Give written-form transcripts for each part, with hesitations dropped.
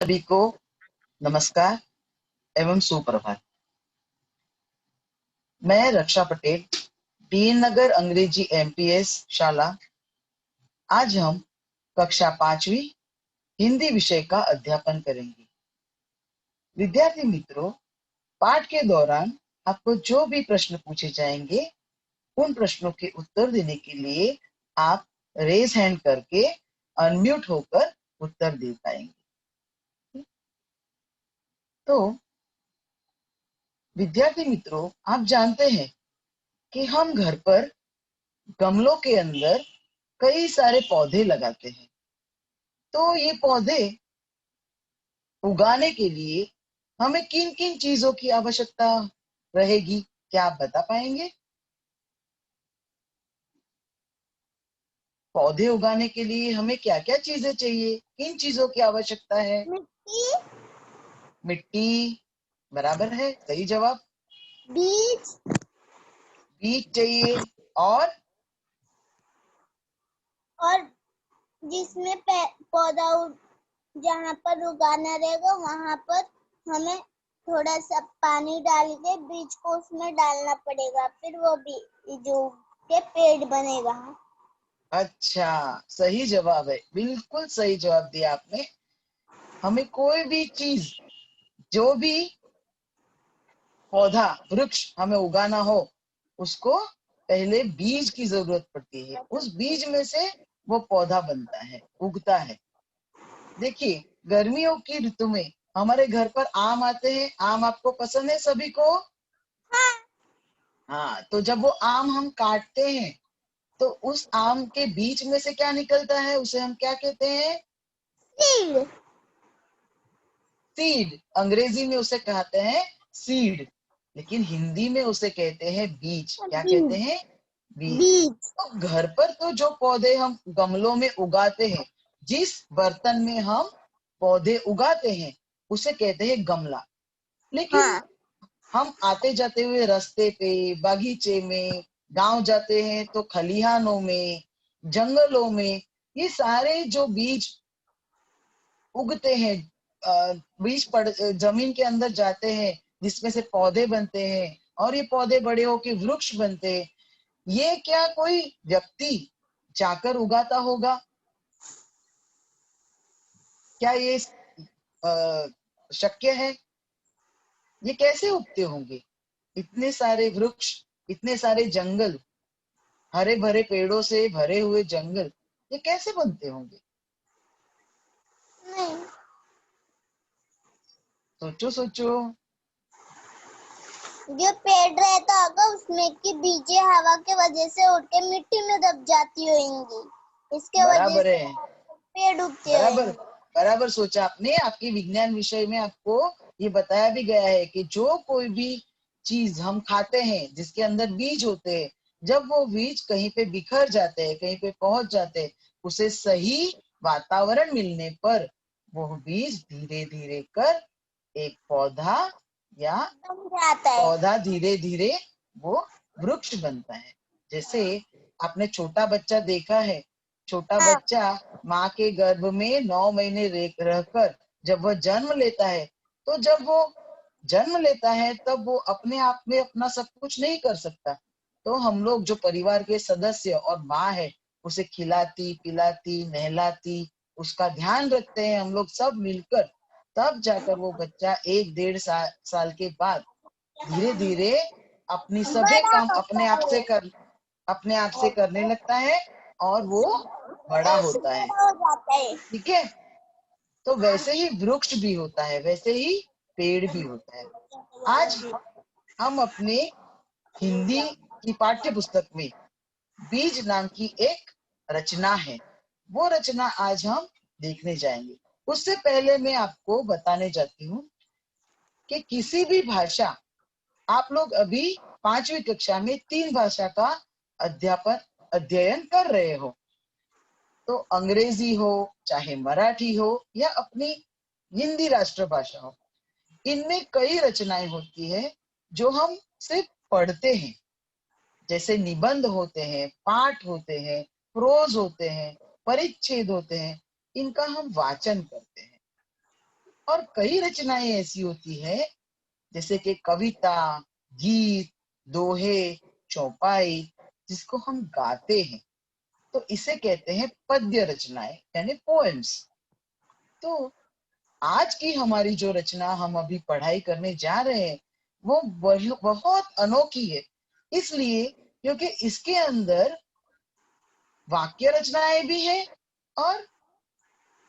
सभी को नमस्कार एवं सुप्रभात। मैं रक्षा पटेल, डीएन नगर अंग्रेजी एमपीएस शाला। आज हम कक्षा 5वीं हिंदी विषय का अध्यापन करेंगे। विद्यार्थी मित्रों, पाठ के दौरान आपको जो भी प्रश्न पूछे जाएंगे, उन प्रश्नों के उत्तर देने के लिए आप रेज हैंड करके अनम्यूट होकर उत्तर दे पाएंगे। तो विद्यार्थी मित्रों, आप जानते हैं कि हम घर पर गमलों के अंदर कई सारे पौधे लगाते हैं। तो ये पौधे उगाने के लिए हमें किन किन चीजों की आवश्यकता रहेगी, क्या आप बता पाएंगे? पौधे उगाने के लिए हमें क्या क्या चीजें चाहिए, किन चीजों की आवश्यकता है? मिट्टी, मिट्टी बराबर है, सही जवाब। बीज बीज चाहिए और जिसमें पौधा जहाँ पर उगाना रहेगा वहां पर हमें थोड़ा सा पानी डाल के बीज को उसमें डालना पड़ेगा, फिर वो बीज जो के पेड़ बनेगा। अच्छा, सही जवाब है, बिल्कुल सही जवाब दिया आपने। हमें कोई भी चीज, जो भी पौधा वृक्ष हमें उगाना हो, उसको पहले बीज की जरूरत पड़ती है। उस बीज में से वो पौधा बनता है, उगता है। देखिए, गर्मियों की ऋतु में हमारे घर पर आम आते हैं। आम आपको पसंद है सभी को? हाँ, तो जब वो आम हम काटते हैं तो उस आम के बीच में से क्या निकलता है, उसे हम क्या कहते हैं? सीड। सीड। अंग्रेजी में उसे कहते हैं सीड, लेकिन हिंदी में उसे कहते हैं बीज। क्या कहते बीज। हैं? बीज। बीज। तो घर पर तो जो पौधे हम गमलों में उगाते हैं, जिस बर्तन में हम पौधे उगाते हैं, उसे कहते हैं गमला। लेकिन हाँ। हम आते जाते हुए रास्ते पे, बागीचे में, गांव जाते हैं तो खलिहानों में, जंगलों में, ये सारे जो बीज उगते हैं, बीज पड़ जमीन के अंदर जाते हैं, जिसमें से पौधे बनते हैं और ये पौधे बड़े होके वृक्ष बनते हैं। ये क्या कोई व्यक्ति जाकर उगाता होगा? क्या ये शक्य है? ये कैसे उगते होंगे? इतने सारे वृक्ष, इतने सारे जंगल, हरे भरे पेड़ों से भरे हुए जंगल, ये कैसे बनते होंगे? नहीं, सोचो सोचो। जो पेड़ रहता होगा उसमें की बीजें हवा के वजह से उड़ के मिट्टी में दब जाती होंगी, इसके वजह बराबर से है, पेड़ उगते बराबर होंगे। बराबर सोचा आपने। आपके विज्ञान विषय में आपको ये बताया भी गया है कि जो कोई भी चीज हम खाते हैं जिसके अंदर बीज होते हैं, जब वो बीज कहीं पे बिखर जाते हैं, कहीं पे पहुंच जाते हैं, उसे सही वातावरण मिलने पर वो बीज धीरे धीरे कर एक पौधा, या बन जाता है। पौधा धीरे धीरे वो वृक्ष बनता है। जैसे आपने छोटा बच्चा देखा है, छोटा हाँ। बच्चा माँ के गर्भ में 9 महीने रहकर जब वह जन्म लेता है, तो जब वो जन्म लेता है तब वो अपने आप में अपना सब कुछ नहीं कर सकता। तो हम लोग जो परिवार के सदस्य और माँ है, उसे खिलाती पिलाती नहलाती, उसका ध्यान रखते हैं हम लोग सब मिलकर। तब जाकर वो बच्चा 1-1.5 साल के बाद धीरे धीरे अपनी सभी बड़ा काम होता है। अपने आप से करने लगता है और वो बड़ा ऐसे होता है। बड़ा हो जाता है। ठीक है? तो वैसे ही वृक्ष भी होता है, वैसे ही पेड़ भी होता है। आज हम अपने हिंदी की पाठ्य पुस्तक में बीज नाम की एक रचना है, वो रचना आज हम देखने जाएंगे। उससे पहले मैं आपको बताने जाती हूँ कि किसी भी भाषा, आप लोग अभी 5वीं कक्षा में 3 भाषा का अध्ययन कर रहे हो, तो अंग्रेजी हो, चाहे मराठी हो, या अपनी हिंदी राष्ट्रभाषा हो, इनमें कई रचनाएं होती है जो हम सिर्फ पढ़ते हैं। जैसे निबंध होते हैं, पाठ होते हैं, प्रोज होते हैं, परिच्छेद होते हैं, इनका हम वाचन करते हैं। और कई रचनाएं ऐसी होती है जैसे कि कविता, गीत, दोहे, चौपाई, जिसको हम गाते हैं, तो इसे कहते हैं पद्य रचनाएं यानी पोएम्स। तो आज की हमारी जो रचना हम अभी पढ़ाई करने जा रहे हैं वो बहुत अनोखी है, इसलिए क्योंकि इसके अंदर वाक्य रचनाएं भी है और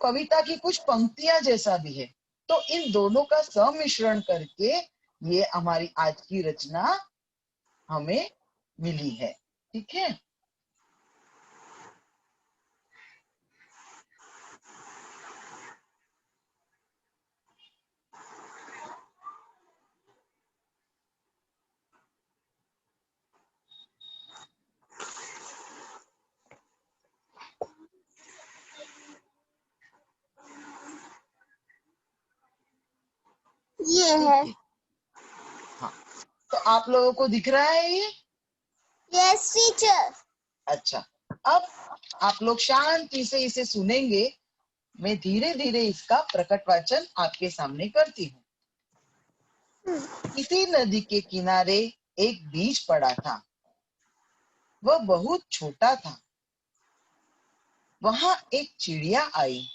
कविता की कुछ पंक्तियां जैसा भी है। तो इन दोनों का सम्मिश्रण करके ये हमारी आज की रचना हमें मिली है। ठीक है। ये ठीक है। है। हाँ, तो आप लोगों को दिख रहा है ये? Yes teacher. अच्छा, अब आप लोग शांति से इसे सुनेंगे। मैं धीरे धीरे इसका प्रकट वाचन आपके सामने करती हूँ। किसी नदी के किनारे एक बीज पड़ा था। वह बहुत छोटा था। वहां एक चिड़िया आई।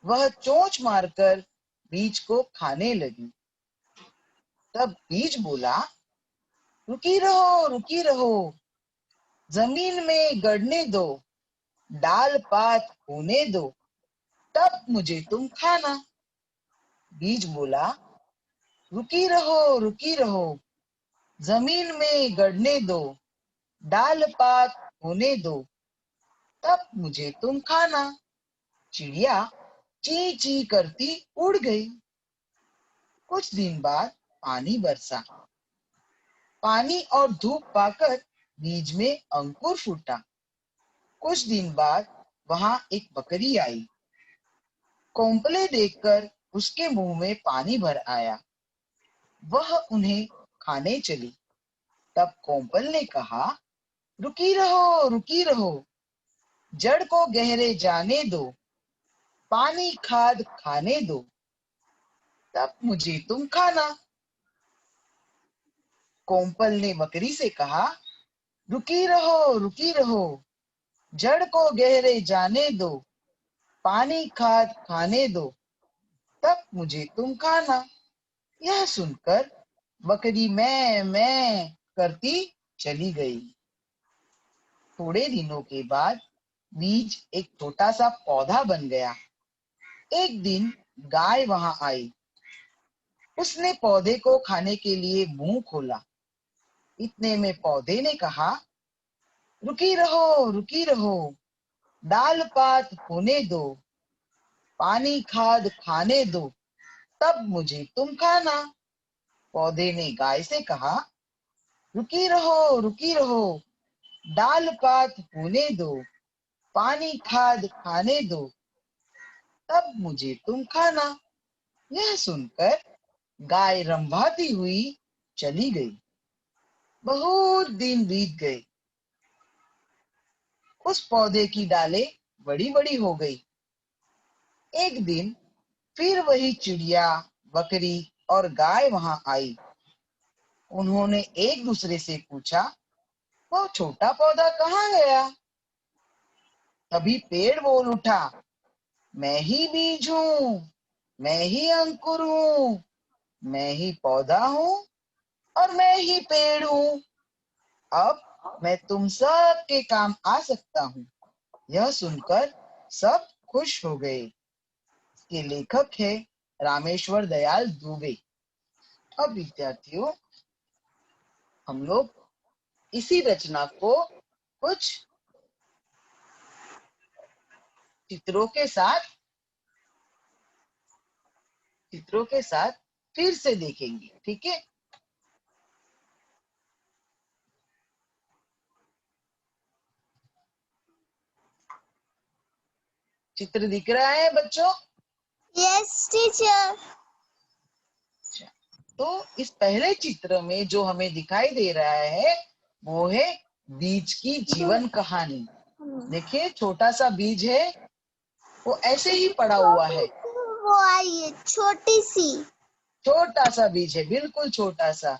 वह चोंच मारकर बीज को खाने लगी। तब बीज बोला, रुकी रहो, जमीन में गड़ने दो, डाल पात होने दो, तब मुझे तुम खाना। बीज बोला, रुकी रहो, जमीन में गड़ने दो, डाल पात होने दो, तब मुझे तुम खाना। चिड़िया ची ची करती उड़ गई। कुछ दिन बाद पानी बरसा। पानी और धूप पाकर बीज में अंकुर फूटा। कुछ दिन बाद वहां एक बकरी आई। कोंपले देखकर उसके मुंह में पानी भर आया। वह उन्हें खाने चली। तब कोंपल ने कहा, रुकी रहो, जड़ को गहरे जाने दो, पानी खाद खाने दो, तब मुझे तुम खाना। कोंपल ने बकरी से कहा, रुकी रहो, जड़ को गहरे जाने दो, पानी खाद खाने दो, तब मुझे तुम खाना। यह सुनकर बकरी मैं करती चली गई। थोड़े दिनों के बाद बीज एक छोटा सा पौधा बन गया। एक दिन गाय वहां आई। उसने पौधे को खाने के लिए मुंह खोला। इतने में पौधे ने कहा, रुकी रहो, डाल पात होने दो, पानी खाद खाने दो, तब मुझे तुम खाना। पौधे ने गाय से कहा, रुकी रहो, डाल पात होने दो, पानी खाद खाने दो, तब मुझे तुम खाना। यह सुनकर गाय रंभाती हुई चली गई। बहुत दिन बीत गए। उस पौधे की डालें बड़ी बड़ी हो गई। एक दिन फिर वही चिड़िया, बकरी और गाय वहां आई। उन्होंने एक दूसरे से पूछा, वो छोटा पौधा कहाँ गया? तभी पेड़ बोल उठा, मैं ही बीज हूँ, मैं ही अंकुर हूँ, मैं ही पौधा हूँ और मैं ही पेड़ हूँ। अब मैं तुम सब के काम आ सकता हूँ। यह सुनकर सब खुश हो गए। इसके लेखक है रामेश्वर दयाल दुबे। अब विद्यार्थियों, हम लोग इसी रचना को कुछ चित्रों के साथ फिर से देखेंगे। ठीक है। चित्र दिख रहा है बच्चों? Yes teacher. तो इस पहले चित्र में जो हमें दिखाई दे रहा है वो है बीज की जीवन कहानी। देखिए, छोटा सा बीज है, वो ऐसे ही पड़ा हुआ है। वो आई है छोटी सी। छोटा सा बीज है, बिल्कुल छोटा सा।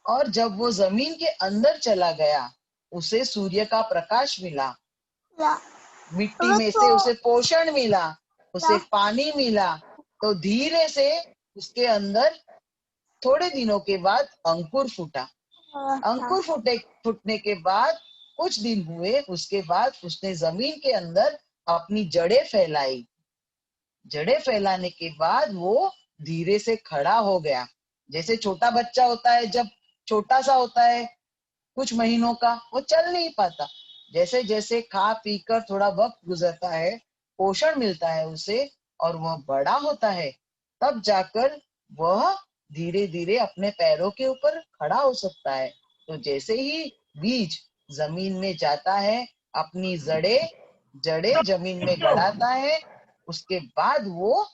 और जब वो जमीन के अंदर चला गया, उसे सूर्य का प्रकाश मिला, मिट्टी वो में तो से उसे पोषण मिला, उसे पानी मिला, तो धीरे से उसके अंदर थोड़े दिनों के बाद अंकुर फूटा। अंकुर फूटने के बाद कुछ दिन हुए, उसके बाद उसने जमीन के अंदर अपनी जड़ें फैलाई। जड़ें फैलाने के बाद वो धीरे से खड़ा हो गया। जैसे छोटा बच्चा होता है, जब छोटा सा होता है कुछ महीनों का, वो चल नहीं पाता। जैसे जैसे खा पी कर थोड़ा वक्त गुजरता है, पोषण मिलता है उसे, और वह बड़ा होता है, तब जाकर वह धीरे धीरे अपने पैरों के ऊपर खड़ा हो सकता है। तो जैसे ही बीज जमीन में जाता है, अपनी जड़ें जमीन में गड़ाता है, उसके बाद वो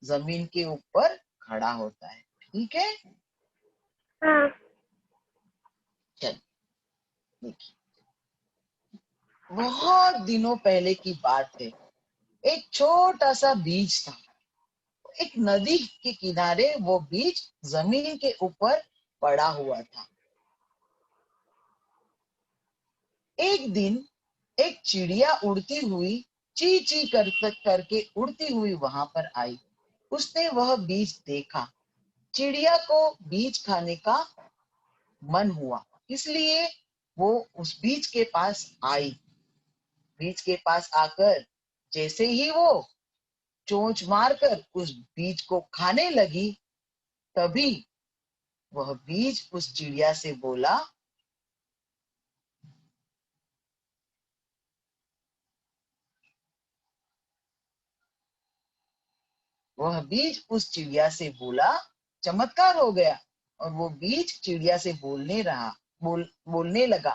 जमीन के ऊपर खड़ा होता है। ठीक है, हाँ। चल देखिए, बहुत दिनों पहले की बात है। एक छोटा सा बीज था। एक नदी के किनारे वो बीज जमीन के ऊपर पड़ा हुआ था। एक दिन एक चिड़िया उड़ती हुई ची ची करके उड़ती हुई वहां पर आई। उसने वह बीज देखा। चिड़िया को बीज खाने का मन हुआ, इसलिए वो उस बीज के पास आई। बीज के पास आकर जैसे ही वो चोंच मारकर उस बीज को खाने लगी, तभी वह बीज उस चिड़िया से बोला, वह बीज उस चिड़िया से बोला, चमत्कार हो गया। और वो बीज चिड़िया से बोलने लगा।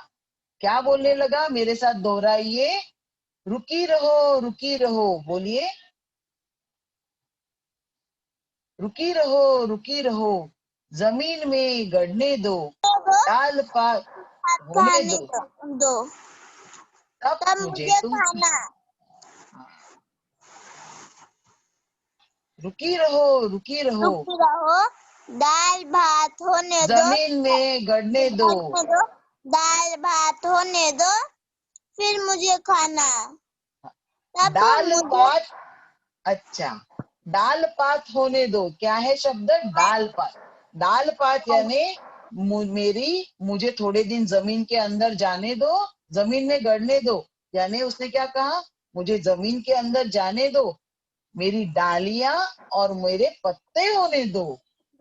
क्या बोलने लगा? मेरे साथ दोहराइए। रुकी रहो, बोलिए। रुकी रहो, जमीन में गड़ने दो, डाल पात होने खाने दो, दो तब तब मुझे मुझे तुम खाना। रुकी रहो, रुकी रहो, दाल भात होने दो। जमीन में गड़ने दो। होने दो, दाल भात होने दो, फिर मुझे खाना। तब दाल मुझे पात, अच्छा, दाल पात होने दो। क्या है शब्द? दाल पात। दाल पात यानी मुझे थोड़े दिन जमीन के अंदर जाने दो, जमीन में गड़ने दो। यानी उसने क्या कहा? मुझे जमीन के अंदर जाने दो, मेरी डालियां और मेरे पत्ते होने दो।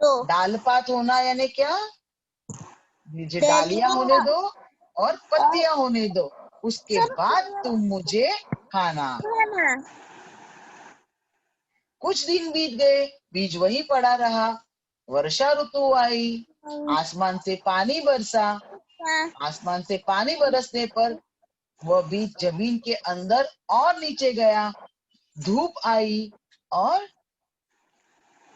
दो दाल पात होना यानी क्या? मुझे डालियां होने दलिया दो और और पत्तियां होने दो, उसके सब बाद तुम मुझे खाना। खाना। कुछ दिन बीत गए, बीज वहीं पड़ा रहा। वर्षा ऋतु आई, आसमान से पानी बरसा। हाँ, आसमान से पानी बरसने पर वह बीज जमीन के अंदर और नीचे गया। धूप आई और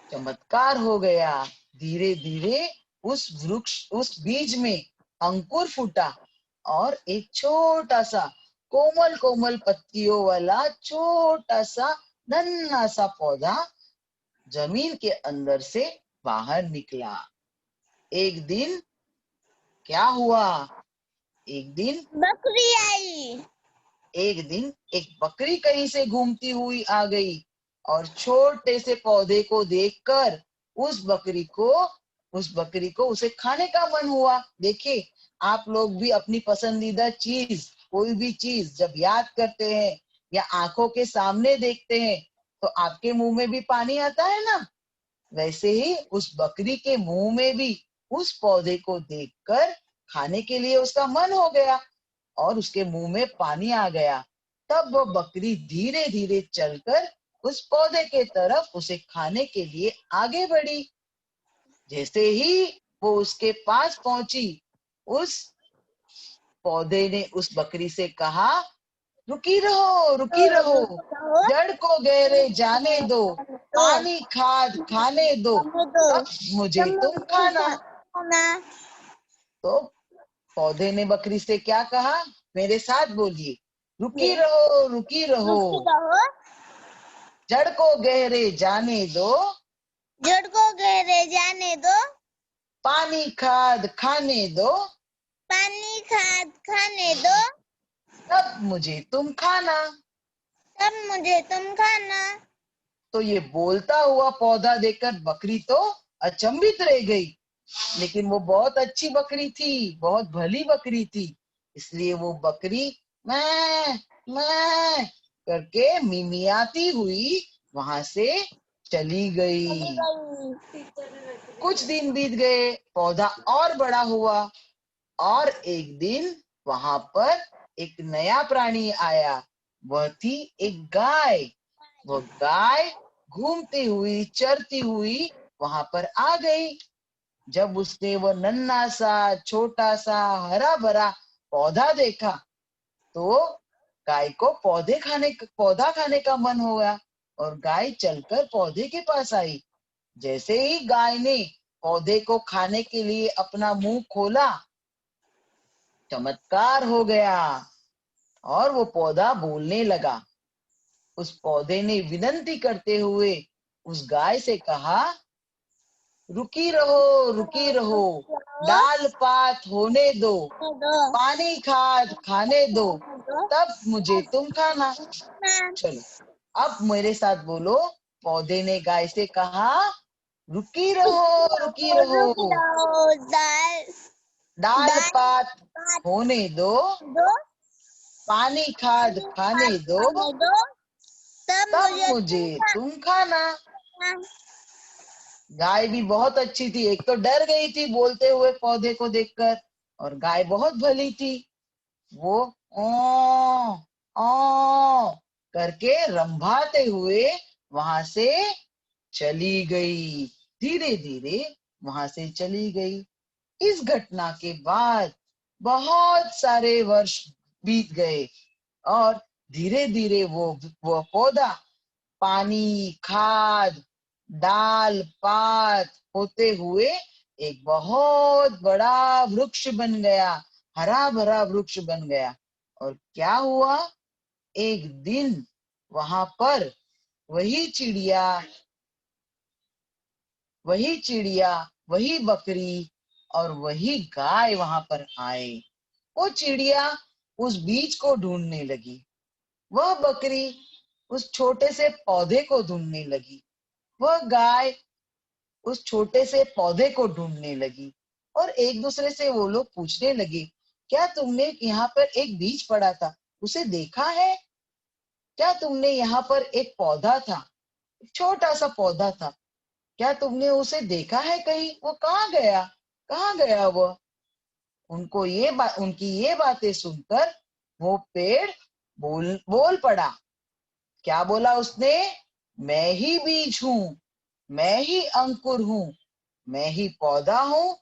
चमत्कार हो गया। धीरे धीरे उस बीज में अंकुर फूटा, और एक छोटा सा कोमल कोमल पत्तियों वाला छोटा सा नन्हा सा पौधा जमीन के अंदर से बाहर निकला। एक दिन क्या हुआ? एक दिन बकरी आई। एक बकरी कहीं से घूमती हुई आ गई, और छोटे से पौधे को देखकर उस बकरी को उसे खाने का मन हुआ। देखिए, आप लोग भी अपनी पसंदीदा चीज, कोई भी चीज जब याद करते हैं या आंखों के सामने देखते हैं, तो आपके मुंह में भी पानी आता है ना। वैसे ही उस बकरी के मुंह में भी उस पौधे को देखकर खाने के लिए उसका मन हो गया, और उसके मुंह में पानी आ गया। तब वो बकरी धीरे धीरे चलकर उस पौधे के तरफ उसे खाने के लिए आगे बढ़ी। जैसे ही वो उसके पास पहुंची, उस पौधे ने उस बकरी से कहा, रुकी रहो, जड़ को गहरे जाने दो, पानी खाद खाने दो, तब मुझे तुम खाना। खाना। तो पौधे ने बकरी से क्या कहा? मेरे साथ बोलिए। ये रुकी रहो, रुकी रहो, जड़ को गहरे जाने दो, जड़ को गहरे जाने दो, पानी खाद खाने दो, पानी खाद खाने दो, तब मुझे तुम खाना। तब मुझे तुम खाना। तो ये बोलता हुआ पौधा देखकर बकरी तो अचंभित रह गई, लेकिन वो बहुत अच्छी बकरी थी, बहुत भली बकरी थी, इसलिए वो बकरी मैं करके मिमियाती हुई वहां से चली गई। कुछ दिन बीत गए, पौधा और बड़ा हुआ, और एक दिन वहां पर एक नया प्राणी आया। वह थी एक गाय। वह गाय घूमती हुई, चरती हुई वहां पर आ गई। जब उसने वो नन्हा सा, छोटा सा, हरा भरा पौधा देखा, तो गाय को पौधा खाने का मन हुआ, और गाय चलकर पौधे के पास आई। जैसे ही गाय ने पौधे को खाने के लिए अपना मुंह खोला, चमत्कार हो गया और वो पौधा बोलने लगा। उस पौधे ने विनती करते हुए उस गाय से कहा, रुकी रहो, डाल पात होने दो, पानी खाद खाने दो, तब मुझे तुम खाना। चलो, अब मेरे साथ बोलो। पौधे ने गाय से कहा, रुकी रहो, दाल डाल दाल पात भात होने दो, दो, पानी खाद खाने दो, खाने दो, तब तब मुझे मुझे तुम खाना। खाना। गाय भी बहुत अच्छी थी। एक तो डर गई थी बोलते हुए पौधे को देखकर, और गाय बहुत भली थी। वो ओ ओ करके रंभाते हुए वहां से चली गई, धीरे धीरे वहां से चली गई। इस घटना के बाद बहुत सारे वर्ष बीत गए, और धीरे धीरे वो पौधा पानी, खाद, डाल पात होते हुए एक बहुत बड़ा वृक्ष बन गया, हरा भरा वृक्ष बन गया। और क्या हुआ, एक दिन वहां पर वही चिड़िया वही बकरी और वही गाय वहां पर आए। वो चिड़िया उस बीज को ढूंढने लगी, वह बकरी उस छोटे से पौधे को ढूंढने लगी, वह गाय उस छोटे से पौधे को ढूंढने लगी। और एक दूसरे से वो लोग पूछने लगे, क्या तुमने यहाँ पर एक बीज पड़ा था, उसे देखा है? क्या तुमने यहाँ पर एक पौधा था, छोटा सा पौधा था, क्या तुमने उसे देखा है कहीं? वो कहाँ गया वो? उनकी ये बातें सुनकर वो पेड़ बोल पड़ा। क्या बोला उसने? मैं ही बीज हूँ, मैं ही अंकुर हूँ, मैं ही पौधा हूँ,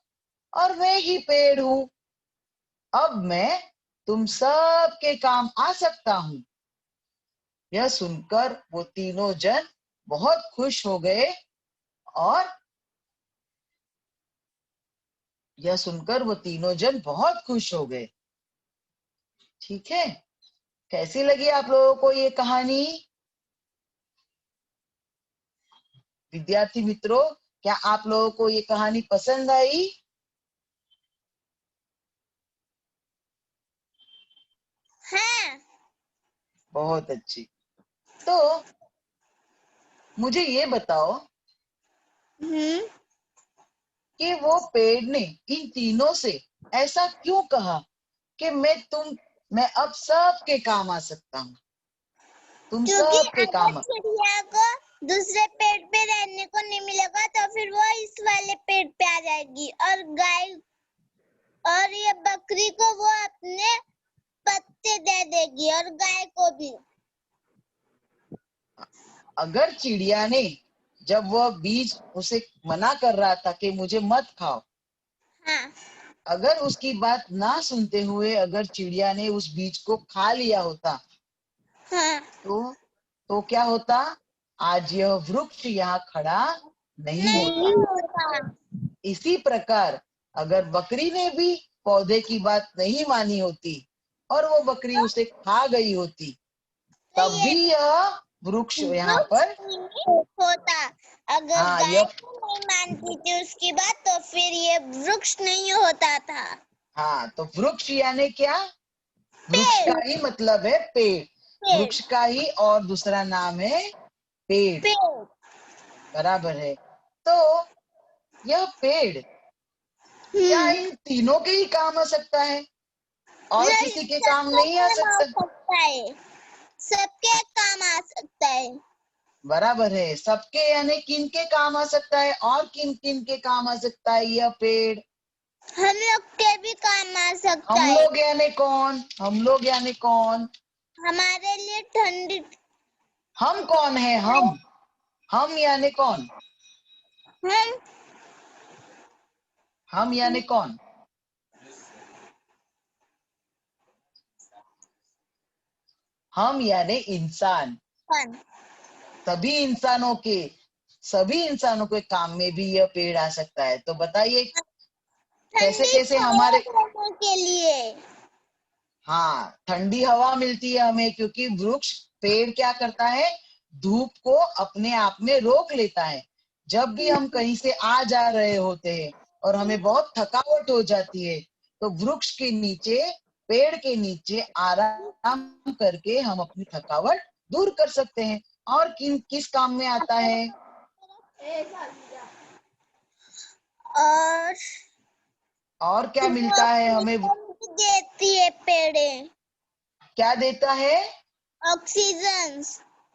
और मैं ही पेड़ हूँ। अब मैं तुम सब के काम आ सकता हूँ। यह सुनकर वो तीनों जन बहुत खुश हो गए, और यह सुनकर वो तीनों जन बहुत खुश हो गए। ठीक है, कैसी लगी आप लोगों को ये कहानी? विद्यार्थी मित्रों, क्या आप लोगों को ये कहानी पसंद आई? हाँ। बहुत अच्छी। तो मुझे ये बताओ कि वो पेड़ ने इन तीनों से ऐसा क्यों कहा कि मैं अब सबके काम आ सकता हूँ, तुम क्योंकि सबके अगर काम। चिड़िया को दूसरे पेड़ पे रहने को नहीं मिलेगा तो फिर वो इस वाले पेड़ पे आ जाएगी, और गाय और ये बकरी को वो अपने पत्ते दे देगी, और गाय को भी। अगर चिड़िया ने, जब वह बीज उसे मना कर रहा था कि मुझे मत खाओ, हाँ। अगर उसकी बात ना सुनते हुए अगर चिड़िया ने उस बीज को खा लिया होता, हाँ। तो क्या होता? आज यह वृक्ष यहाँ खड़ा नहीं नहीं होता। होता। इसी प्रकार अगर बकरी ने भी पौधे की बात नहीं मानी होती और वो बकरी उसे खा गई होती, तो तब ये भी यह वृक्ष यहाँ पर होता। अगर हाँ गाय यह नहीं मानती थी उसकी बात तो फिर ये वृक्ष नहीं होता था। हाँ, तो वृक्ष यानी क्या? वृक्ष पेड़ का ही मतलब है पेड़। पेड़ वृक्ष का ही और दूसरा नाम है पेड़। पेड़। बराबर है। तो यह पेड़ क्या इन तीनों के ही काम आ सकता है और नहीं, किसी के काम सबके नहीं आ काम आ सकता? सकता है, सबके काम आ सकता है। बराबर है। सबके यानी किन के काम आ सकता है और किन किन के काम आ सकता है यह पेड़? हम लोग के भी काम आ सकता हम है। लोग यानी कौन? हम लोग यानी कौन? हमारे लिए ठंडी। हम कौन है? हम यानी कौन? हम हम यानी कौन? हम यानी इंसान। कौन? सभी इंसानों के काम में भी यह पेड़ आ सकता है। तो बताइए कैसे ठंडी कैसे छाया हमारे देने के लिए। हाँ, ठंडी हवा मिलती है हमें क्योंकि वृक्ष पेड़ क्या करता है? धूप को अपने आप में रोक लेता है। जब भी हम कहीं से आ जा रहे होते हैं और हमें बहुत थकावट हो जाती है तो वृक्ष के नीचे, पेड़ के नीचे आराम करके हम अपनी थकावट दूर कर सकते हैं। और किस काम में आता है? और और क्या मिलता है हमें? ऑक्सीजन देती है पेड़े। क्या देता है? ऑक्सीजन।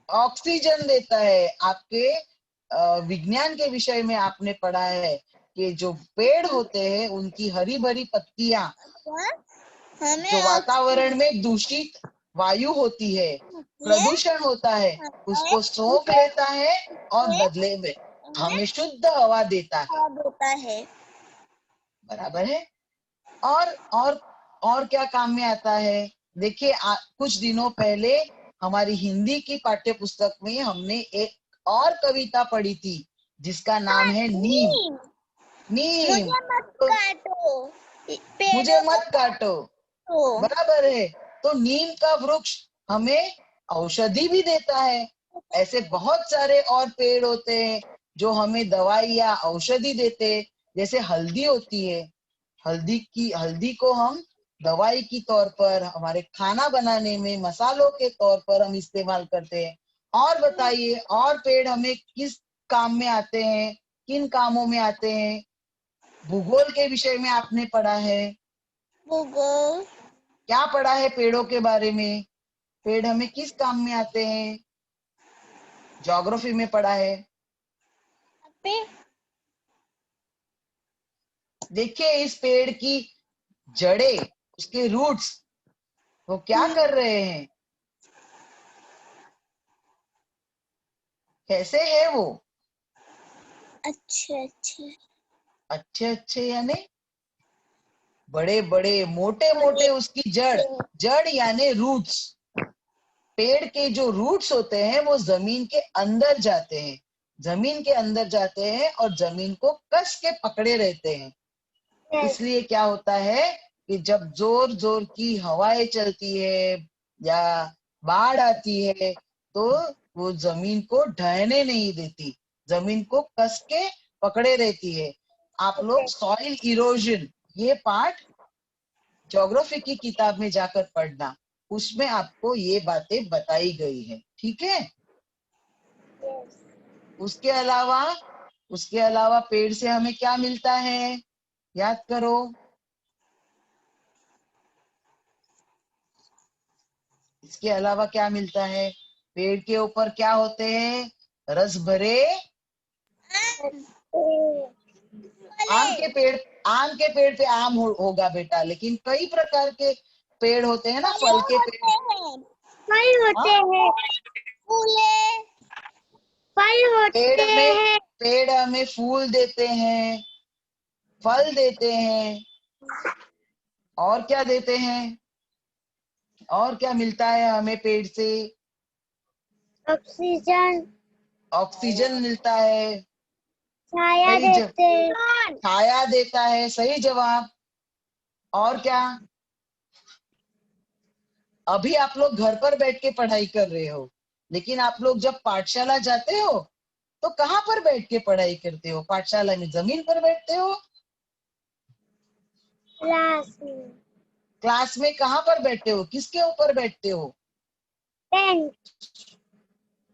ऑक्सीजन देता है। आपके विज्ञान के विषय में आपने पढ़ा है कि जो पेड़ होते हैं उनकी हरी भरी पत्तियां हमें जो वातावरण ऑक्सीजन में दूषित वायु होती है, ये प्रदूषण होता है, उसको सोख लेता है और बदले में हमें हमें शुद्ध हवा देता है। हवा देता है। बराबर है। और और और क्या काम में आता है? देखिए कुछ दिनों पहले हमारी हिंदी की पाठ्य पुस्तक में हमने एक और कविता पढ़ी थी जिसका नाम है नीम। नीम। नीम। मुझे मत तो काटो, मुझे पेड़ों को मत काटो। काटो। बराबर है। तो नीम का वृक्ष हमें औषधि भी देता है। ऐसे बहुत सारे और पेड़ होते हैं जो हमें दवाई या औषधि देते हैं। जैसे हल्दी होती है, हल्दी को हम दवाई की तौर पर, हमारे खाना बनाने में मसालों के तौर पर हम इस्तेमाल करते हैं। और बताइए और पेड़ हमें किस काम में आते हैं, किन कामों में आते हैं? भूगोल के विषय में आपने पढ़ा है। भूगोल क्या पढ़ा है पेड़ों के बारे में? पेड़ हमें किस काम में आते हैं? ज्योग्राफी में पढ़ा है। पे देखिए इस पेड़ की जड़ें, उसके रूट्स, वो क्या कर रहे हैं? कैसे है वो? अच्छे अच्छे अच्छे अच्छे यानी बड़े बड़े, मोटे मोटे उसकी जड़। जड़ यानी रूट्स। पेड़ के जो रूट्स होते हैं वो जमीन के अंदर जाते हैं, जमीन के अंदर जाते हैं और जमीन को कस के पकड़े रहते हैं। इसलिए क्या होता है कि जब जोर जोर की हवाएं चलती है या बाढ़ आती है तो वो जमीन को ढहने नहीं देती, जमीन को कस के पकड़े रहती है। आप लोग सॉइल इरोजन ये पार्ट ज्योग्राफी की किताब में जाकर पढ़ना, उसमें आपको ये बातें बताई गई है। ठीक है। उसके अलावा पेड़ से हमें क्या मिलता है? याद करो। इसके अलावा क्या मिलता है? पेड़ के ऊपर क्या होते हैं? रस भरे आम के पेड़। आम के पेड़ पे आम होगा बेटा, लेकिन कई प्रकार के पेड़ होते हैं ना, फल के पेड़। फल होते हाँ, हैं, फूले फल होते हैं। पेड़ हमें फूल देते हैं, फल देते हैं। और क्या देते हैं? और क्या मिलता है हमें पेड़ से? ऑक्सीजन, ऑक्सीजन मिलता है। छाया सही देते हैं। छाया देता है। सही जवाब। और क्या? अभी आप लोग घर पर बैठ के पढ़ाई कर रहे हो, लेकिन आप लोग जब पाठशाला जाते हो तो कहाँ पर बैठ के पढ़ाई करते हो? पाठशाला में जमीन पर बैठते हो? क्लास में। क्लास में कहाँ पर बैठते हो? किसके ऊपर बैठते हो? बेंच।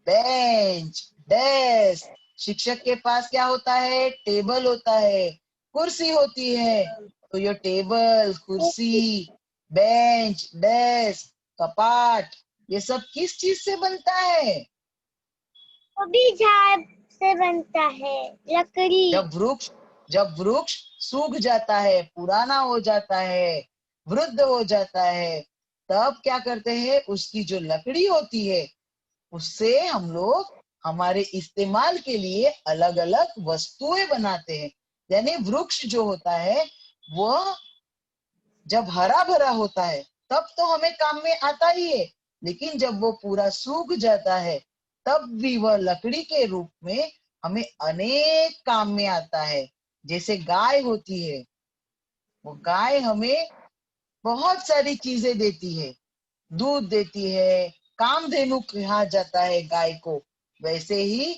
Bench, desk. शिक्षक के पास क्या होता है? टेबल होता है, कुर्सी होती है। तो ये टेबल, कुर्सी, बेंच, डेस्क, कपाट, ये सब किस चीज से बनता है? वो भी झाड़ से बनता है, लकड़ी। जब वृक्ष सूख जाता है, पुराना हो जाता है, वृद्ध हो जाता है, तब क्या करते हैं? उसकी जो लकड़ी होती है उससे हम लोग हमारे इस्तेमाल के लिए अलग अलग वस्तुएं बनाते हैं। यानी वृक्ष जो होता है वो जब हरा भरा होता है तब तो हमें काम में आता ही है, लेकिन जब वो पूरा सूख जाता है तब भी वह लकड़ी के रूप में हमें अनेक काम में आता है। जैसे गाय होती है, वो गाय हमें बहुत सारी चीजें देती है, दूध देती है, कामधेनु कहा जाता है गाय को। वैसे ही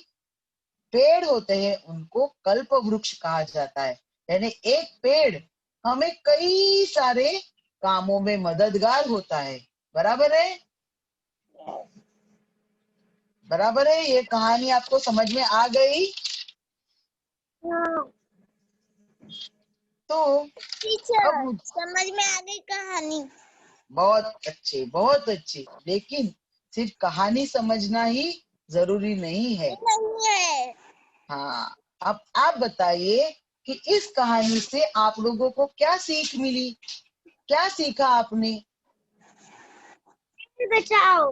पेड़ होते हैं, उनको कल्प वृक्ष कहा जाता है। यानी एक पेड़ हमें कई सारे कामों में मददगार होता है। बराबर है? बराबर है? ये कहानी आपको समझ में आ गई? हाँ तो टीचर, अब समझ में आ गई कहानी। बहुत अच्छे, बहुत अच्छे। लेकिन सिर्फ कहानी समझना ही जरूरी नहीं है। नहीं है। हाँ, अब आप बताइए कि इस कहानी से आप लोगों को क्या सीख मिली? क्या सीखा आपने? पेड़ बचाओ,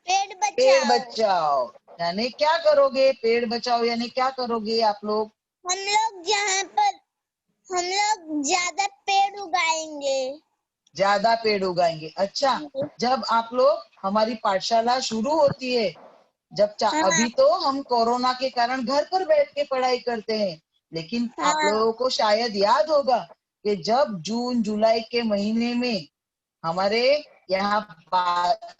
पेड़ पेड़ बचाओ। बचाओ यानी क्या करोगे? पेड़ बचाओ यानी क्या करोगे आप लोग? हम लोग जहाँ पर हम लोग ज्यादा पेड़ उगाएंगे। ज्यादा पेड़ उगाएंगे। अच्छा, जब आप लोग, हमारी पाठशाला शुरू होती है, हाँ अभी तो हम कोरोना के कारण घर पर बैठ के पढ़ाई करते हैं, लेकिन आप हाँ लोगों को शायद याद होगा कि जब जून जुलाई के महीने में हमारे यहाँ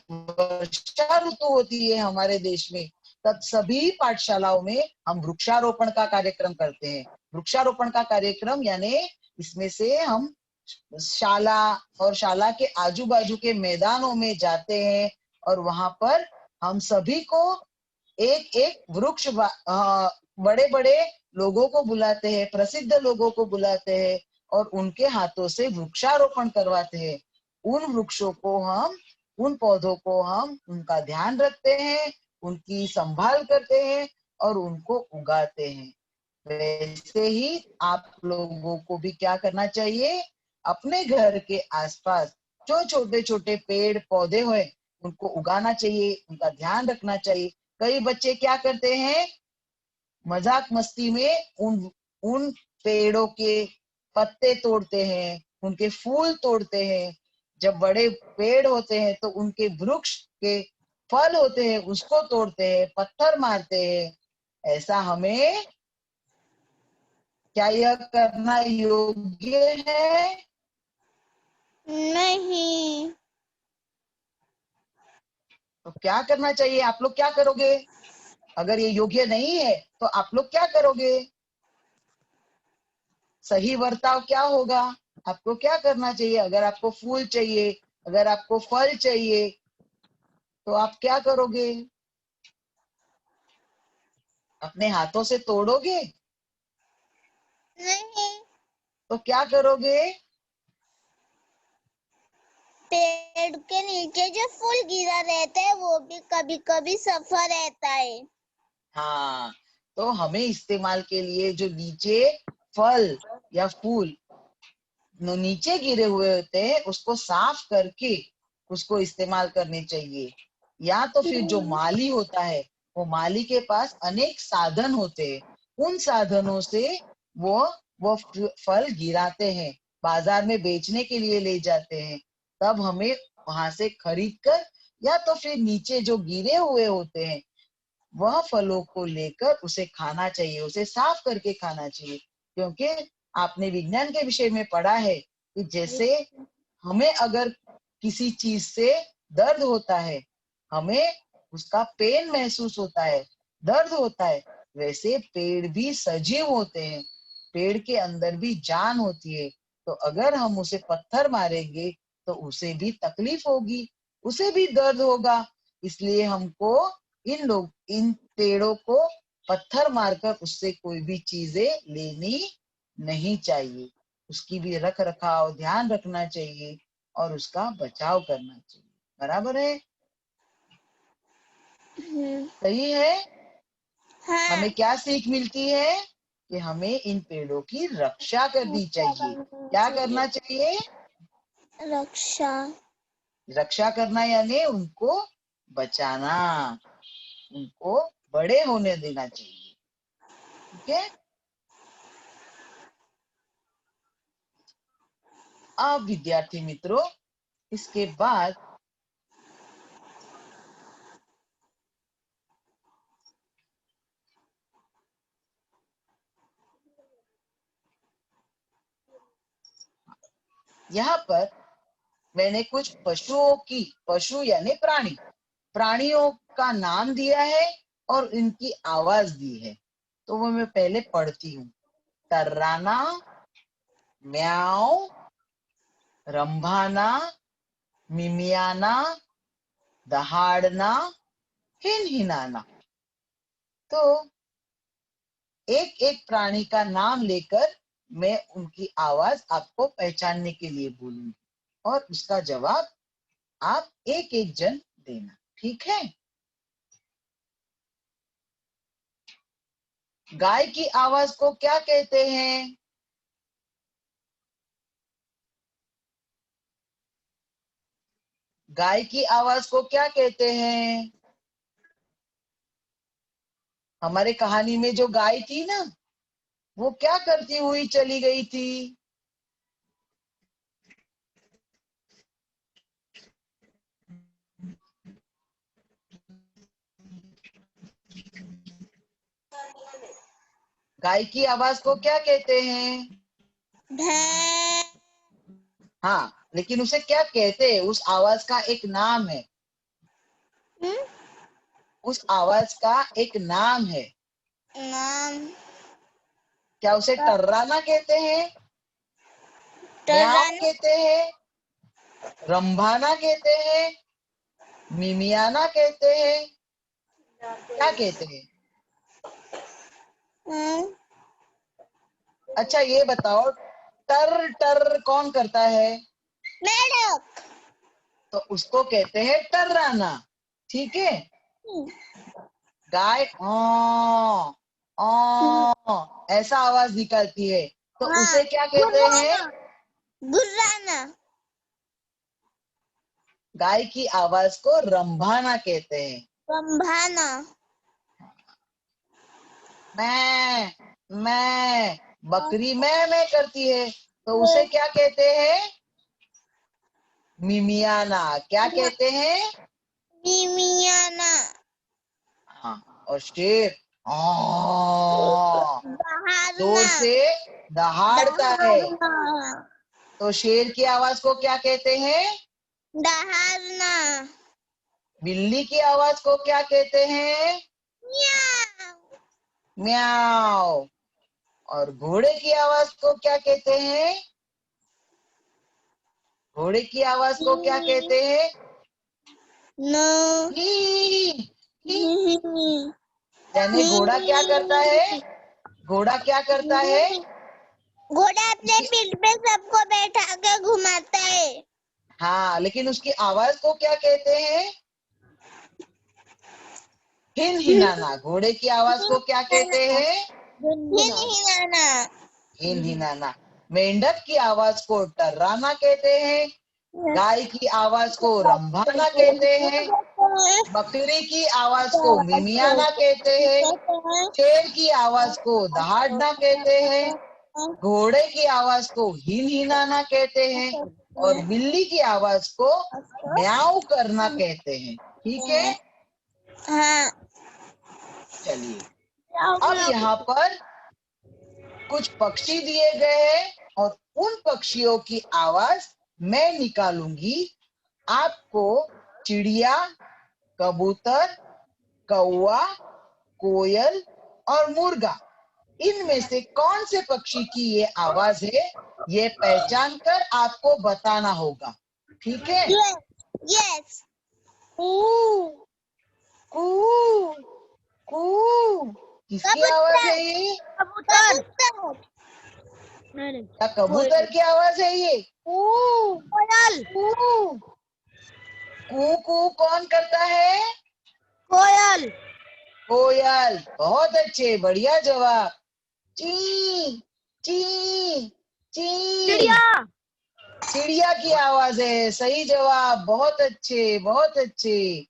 वर्षा ऋतु होती है हमारे देश में, तब सभी पाठशालाओं में हम वृक्षारोपण का कार्यक्रम करते हैं। वृक्षारोपण का कार्यक्रम यानी इसमें से हम शाला और शाला के आजू बाजू के मैदानों में जाते हैं और वहां पर हम सभी को एक एक वृक्ष, बड़े बड़े लोगों को बुलाते हैं, प्रसिद्ध लोगों को बुलाते हैं और उनके हाथों से वृक्षारोपण करवाते हैं। उन वृक्षों को हम, उन पौधों को हम उनका ध्यान रखते हैं, उनकी संभाल करते हैं और उनको उगाते हैं। वैसे ही आप लोगों को भी क्या करना चाहिए? अपने घर के आसपास जो छोटे छोटे पेड़ पौधे हुए उनको उगाना चाहिए, उनका ध्यान रखना चाहिए। कई बच्चे क्या करते हैं? मजाक मस्ती में उन उन पेड़ों के पत्ते तोड़ते हैं, उनके फूल तोड़ते हैं। जब बड़े पेड़ होते हैं तो उनके वृक्ष के फल होते हैं उसको तोड़ते हैं, पत्थर मारते हैं। ऐसा हमें, क्या यह करना योग्य है? नहीं। तो क्या करना चाहिए? आप लोग क्या करोगे? अगर ये योग्य नहीं है तो आप लोग क्या करोगे? सही बर्ताव क्या होगा? आपको क्या करना चाहिए? अगर आपको फूल चाहिए, अगर आपको फल चाहिए, तो आप क्या करोगे? अपने हाथों से तोड़ोगे? नहीं, तो क्या करोगे? पेड़ के नीचे जो फूल गिरा रहता है वो भी कभी कभी सफा रहता है। हाँ, तो हमें इस्तेमाल के लिए जो नीचे फल या फूल नीचे गिरे हुए होते हैं उसको साफ करके उसको इस्तेमाल करने चाहिए। या तो फिर जो माली होता है, वो माली के पास अनेक साधन होते हैं, उन साधनों से वो वो फल गिराते हैं, बाजार में बेचने के लिए ले जाते हैं। तब हमें वहां से खरीद कर या तो फिर नीचे जो गिरे हुए होते हैं वह फलों को लेकर उसे खाना चाहिए, उसे साफ करके खाना चाहिए। क्योंकि आपने विज्ञान के विषय में पढ़ा है कि जैसे हमें अगर किसी चीज से दर्द होता है, हमें उसका पेन महसूस होता है, दर्द होता है, वैसे पेड़ भी सजीव होते हैं, पेड़ के अंदर भी जान होती है। तो अगर हम उसे पत्थर मारेंगे तो उसे भी तकलीफ होगी, उसे भी दर्द होगा। इसलिए हमको इन पेड़ों को पत्थर मारकर उससे कोई भी चीजें लेनी नहीं चाहिए। उसकी भी रख रखाव ध्यान रखना चाहिए और उसका बचाव करना चाहिए। बराबर है? सही है? हाँ। हमें क्या सीख मिलती है कि हमें इन पेड़ों की रक्षा करनी चाहिए। क्या करना चाहिए? रक्षा। रक्षा करना यानी उनको बचाना, उनको बड़े होने देना चाहिए। ठीक है? अब विद्यार्थी मित्रों, इसके बाद यहाँ पर मैंने कुछ पशु यानी प्राणियों का नाम दिया है और इनकी आवाज दी है। तो वो मैं पहले पढ़ती हूँ। टर्राना, म्याओ, रंभाना, मिमियाना, दहाड़ना, हिनहिनाना। तो एक एक प्राणी का नाम लेकर मैं उनकी आवाज आपको पहचानने के लिए बोलूंगी और उसका जवाब आप एक एक जन देना। ठीक है? गाय की आवाज को क्या कहते हैं? गाय की आवाज को क्या कहते हैं? हमारे कहानी में जो गाय थी ना, वो क्या करती हुई चली गई थी? गाय की आवाज को क्या कहते हैं? भैं। हाँ, लेकिन उसे क्या कहते हैं? उस आवाज का एक नाम है। उस आवाज का एक नाम है। नाम। क्या उसे टर्राना कहते हैं, म्याऊ टर्राना। कहते हैं, रंभाना कहते हैं, मिमियाना कहते हैं, क्या कहते हैं? अच्छा ये बताओ, टर टर कौन करता है? मेढक। तो उसको कहते हैं टर्राना। ठीक है? गाय ऐसा आवाज निकालती है, तो हाँ। उसे क्या कहते हैं? गुर्राना। गुर्राना। गाय की आवाज को रंभाना कहते हैं। रंभाना। मैं बकरी मैं करती है, तो उसे क्या कहते हैं? मिमियाना। क्या कहते हैं? मिमियाना। हाँ। और शेर जोर दहाड़ना। से दहाड़ता है, दहाड़ना। तो शेर की आवाज को क्या कहते हैं? दहाड़ना। बिल्ली की आवाज को क्या कहते हैं? म्याऊ। म्याऊ। और घोड़े की आवाज को क्या कहते हैं? घोड़े की आवाज को क्या कहते हैं? नो। ही, ही। यानी घोड़ा क्या करता है? घोड़ा क्या करता है? घोड़ा अपने उसकी पीठ पे सबको बैठा के घुमाता है। हाँ, लेकिन उसकी आवाज को क्या कहते हैं? हिन हिनाना। घोड़े की आवाज को क्या कहते हैं? हिनहिनाना। हिन हिनाना। मेंढक की आवाज को टर्राना कहते हैं। गाय की आवाज को रंभाना कहते हैं। बकरी की आवाज को मिमियाना कहते हैं। शेर की आवाज को दहाड़ना कहते हैं। घोड़े की आवाज को हिन हिनाना कहते हैं और बिल्ली की आवाज को म्याऊ करना कहते हैं। ठीक है? हाँ। चलिए, अब यहाँ पर कुछ पक्षी दिए गए हैं और उन पक्षियों की आवाज मैं निकालूंगी। आपको चिड़िया, कबूतर, कौवा, कोयल और मुर्गा, इनमें से कौन से पक्षी की ये आवाज है, ये पहचान कर आपको बताना होगा। ठीक है? यस। कू कू किसकी आवाज है ये? कबूतर। क्या कबूतर की आवाज है ये? कोयल। कू कू कौन करता है? कोयल। कोयल। बहुत अच्छे, बढ़िया जवाब। ची ची ची चिड़िया की आवाज है, सही जवाब, बहुत अच्छे बहुत अच्छे।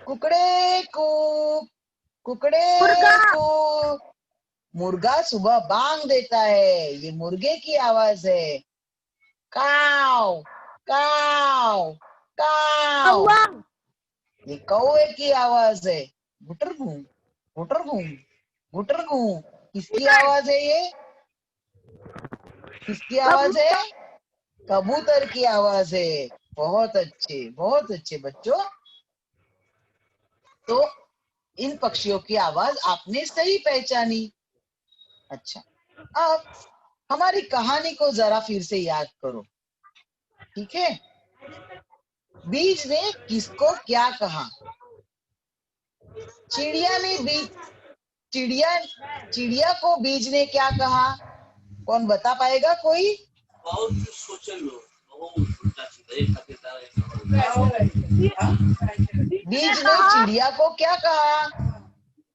कुकड़े कू कुकड़े कू मुर्गा सुबह बांग देता है, ये मुर्गे की आवाज है। काव काव काव ये कौवे की आवाज है। गुटरगू गुटरगू गुटरगू किसकी आवाज है ये? किसकी आवाज है? कबूतर की आवाज है। बहुत अच्छे बच्चों। तो इन पक्षियों की आवाज आपने सही पहचानी। अच्छा, अब हमारी कहानी को जरा फिर से याद करो। ठीक है? बीज ने किसको क्या कहा? चिड़िया ने बीज चिड़िया चिड़िया को बीज ने क्या कहा? कौन बता पाएगा कोई? बीज ने चिड़िया को क्या कहा?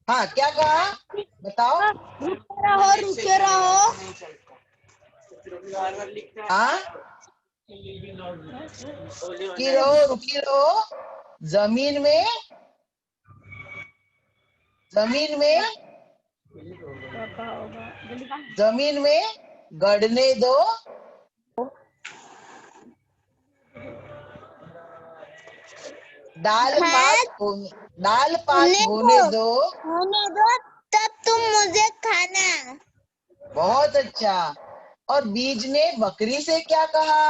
हाँ, क्या कहा बताओ? रुके रहो। हाँ, रुकी रहो। जमीन में जमीन में गड़ने दो। दाल पात होने दो। तब तुम मुझे खाना। बहुत अच्छा। और बीज ने बकरी से क्या कहा?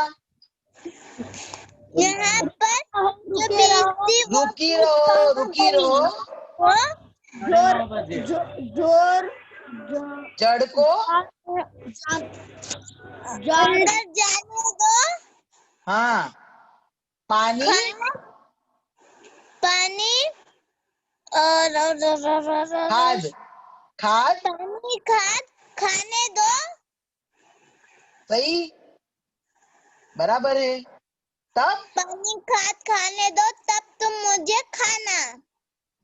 यहाँ पर जो बीज थी वो रुकी रहो। जोर जड़ को अंदर जाने दो। हाँ, पानी और खाद पानी खाद खाने दो। सही, बराबर है। तब पानी खाद खाने दो, तब तुम मुझे खाना।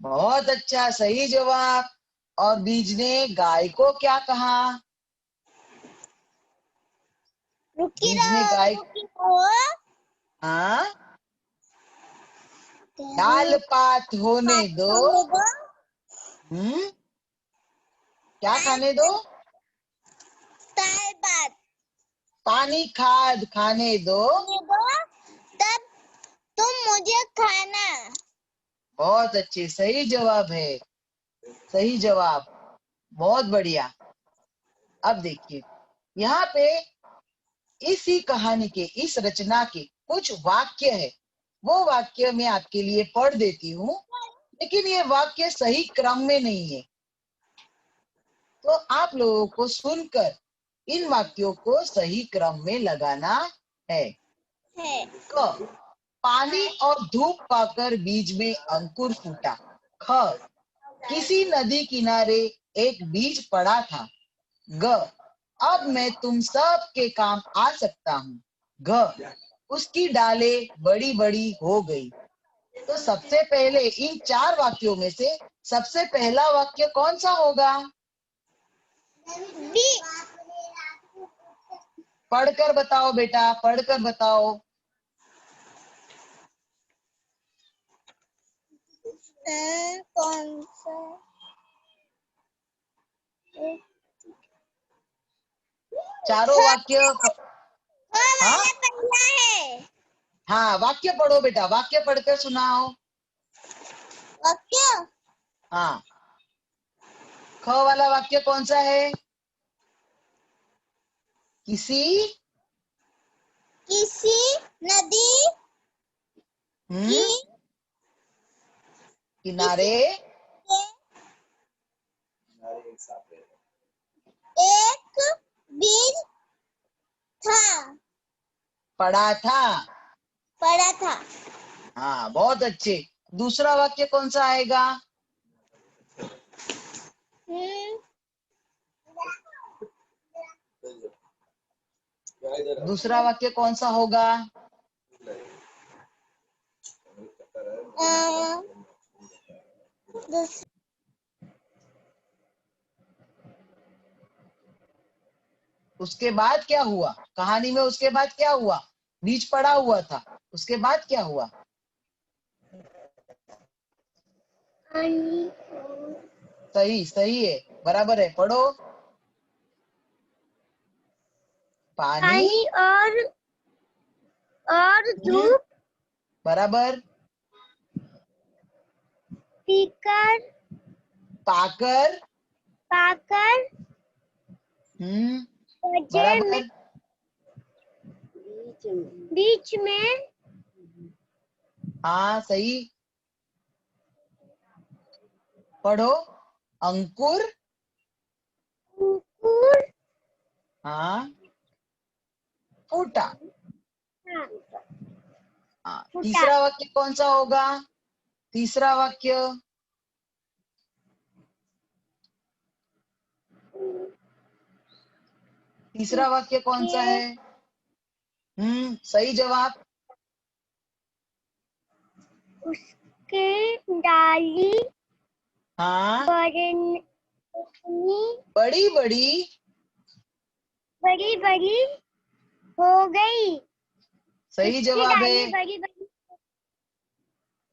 बहुत अच्छा, सही जवाब। और बीज ने गाय को क्या कहा? बीज ने गाय हाँ, दाल पात होने दो। क्या खाने दो? दाल भात पानी खाद खाने दो। तब तुम मुझे खाना। बहुत अच्छे, सही जवाब है, सही जवाब, बहुत बढ़िया। अब देखिए, यहाँ पे इसी कहानी के, इस रचना के कुछ वाक्य है। वो वाक्य मैं आपके लिए पढ़ देती हूँ, लेकिन ये वाक्य सही क्रम में नहीं है। तो आप लोगों को सुनकर इन वाक्यों को सही क्रम में लगाना है। क, पानी और धूप पाकर बीज में अंकुर फूटा। ख, किसी नदी किनारे एक बीज पड़ा था। ग, अब मैं तुम सब के काम आ सकता हूँ। घ, उसकी डालें बड़ी बड़ी हो गई। तो सबसे पहले इन चार वाक्यों में से सबसे पहला वाक्य कौन सा होगा? पढ़कर बताओ बेटा, पढ़कर बताओ। कौन सा? चारों वाक्य हाँ पहला है। हाँ, वाक्य पढ़ो बेटा, वाक्य पढ़कर सुनाओ। वाक्य हाँ, ख वाला वाक्य कौन सा है? किसी नदी की किनारे एक बीज था, पड़ा था। पड़ा था। हाँ, बहुत अच्छे। दूसरा वाक्य कौन सा आएगा? हम्म, दूसरा वाक्य कौन सा होगा? अ, दूस- उसके बाद क्या हुआ? कहानी में उसके बाद क्या हुआ? बीज पड़ा हुआ था, उसके बाद क्या हुआ? सही, सही है, बराबर है। पढ़ो। पानी पानी और धूप बराबर। पीकर पाकर पाकर वजह में बराबर। बीच में हाँ, सही। पढ़ो। अंकुर अंकुर हाँ फूटा। हाँ, फूटा। तीसरा वाक्य कौन सा होगा? तीसरा वाक्य तीसरा वाक्य कौन सा के है? सही जवाब। उसके डाली हाँ, बड़ी बड़ी बड़ी बड़ी बड़ी हो गई। सही उसकी जवाब डाली है। बड़ी बड़ी।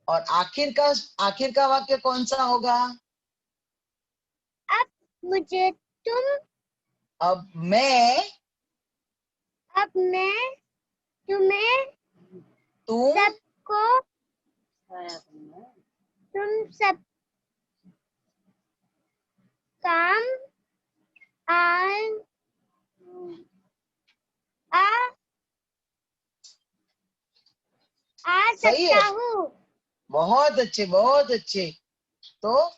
और आखिर का वाक्य कौन सा होगा? अब मुझे तुम अब मैं अब मैं तुम्हें तुम सबको तुम सब काम आ आ आ सही है। सकता हूँ। बहुत अच्छे, बहुत अच्छे। तो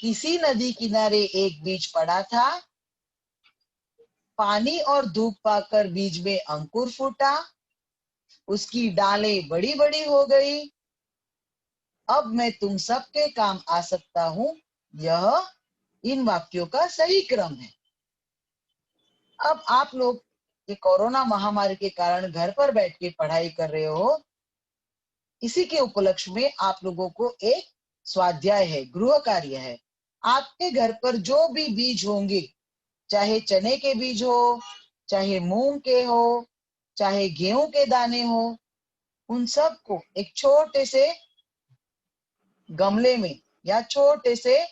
किसी नदी किनारे एक बीज पड़ा था, पानी और धूप पाकर बीज में अंकुर फूटा, उसकी डालें बड़ी बड़ी हो गई, अब मैं तुम सबके काम आ सकता हूं। यह इन वाक्यों का सही क्रम है। अब आप लोग ये कोरोना महामारी के कारण घर पर बैठ के पढ़ाई कर रहे हो, इसी के उपलक्ष्य में आप लोगों को एक स्वाध्याय है, गृह कार्य है। आपके घर पर जो भी बीज होंगे, चाहे चने के बीज हो, चाहे मूंग के हो, चाहे गेहूं के दाने हो, उन सब को एक छोटे से गमले में या छोटे से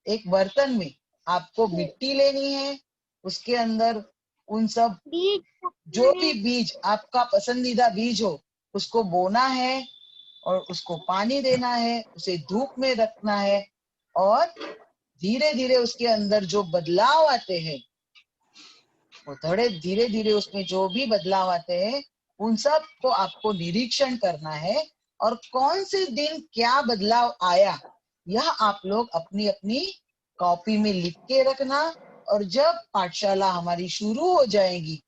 एक बर्तन में आपको मिट्टी लेनी है। उसके अंदर उन सब बीज जो भी बीज आपका पसंदीदा बीज हो उसको बोना है और उसको पानी देना है, उसे धूप में रखना है। और धीरे धीरे उसके अंदर जो बदलाव आते हैं, वो थोड़े धीरे धीरे उसमें जो भी बदलाव आते हैं उन सब को आपको निरीक्षण करना है। और कौन से दिन क्या बदलाव आया, यह आप लोग अपनी अपनी कॉपी में लिख के रखना। और जब पाठशाला हमारी शुरू हो जाएगी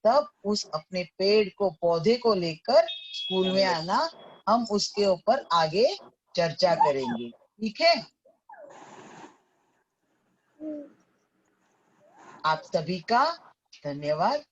तब उस अपने पेड़ को, पौधे को लेकर स्कूल में आना, हम उसके ऊपर आगे चर्चा करेंगे। ठीक है? आप सभी का धन्यवाद।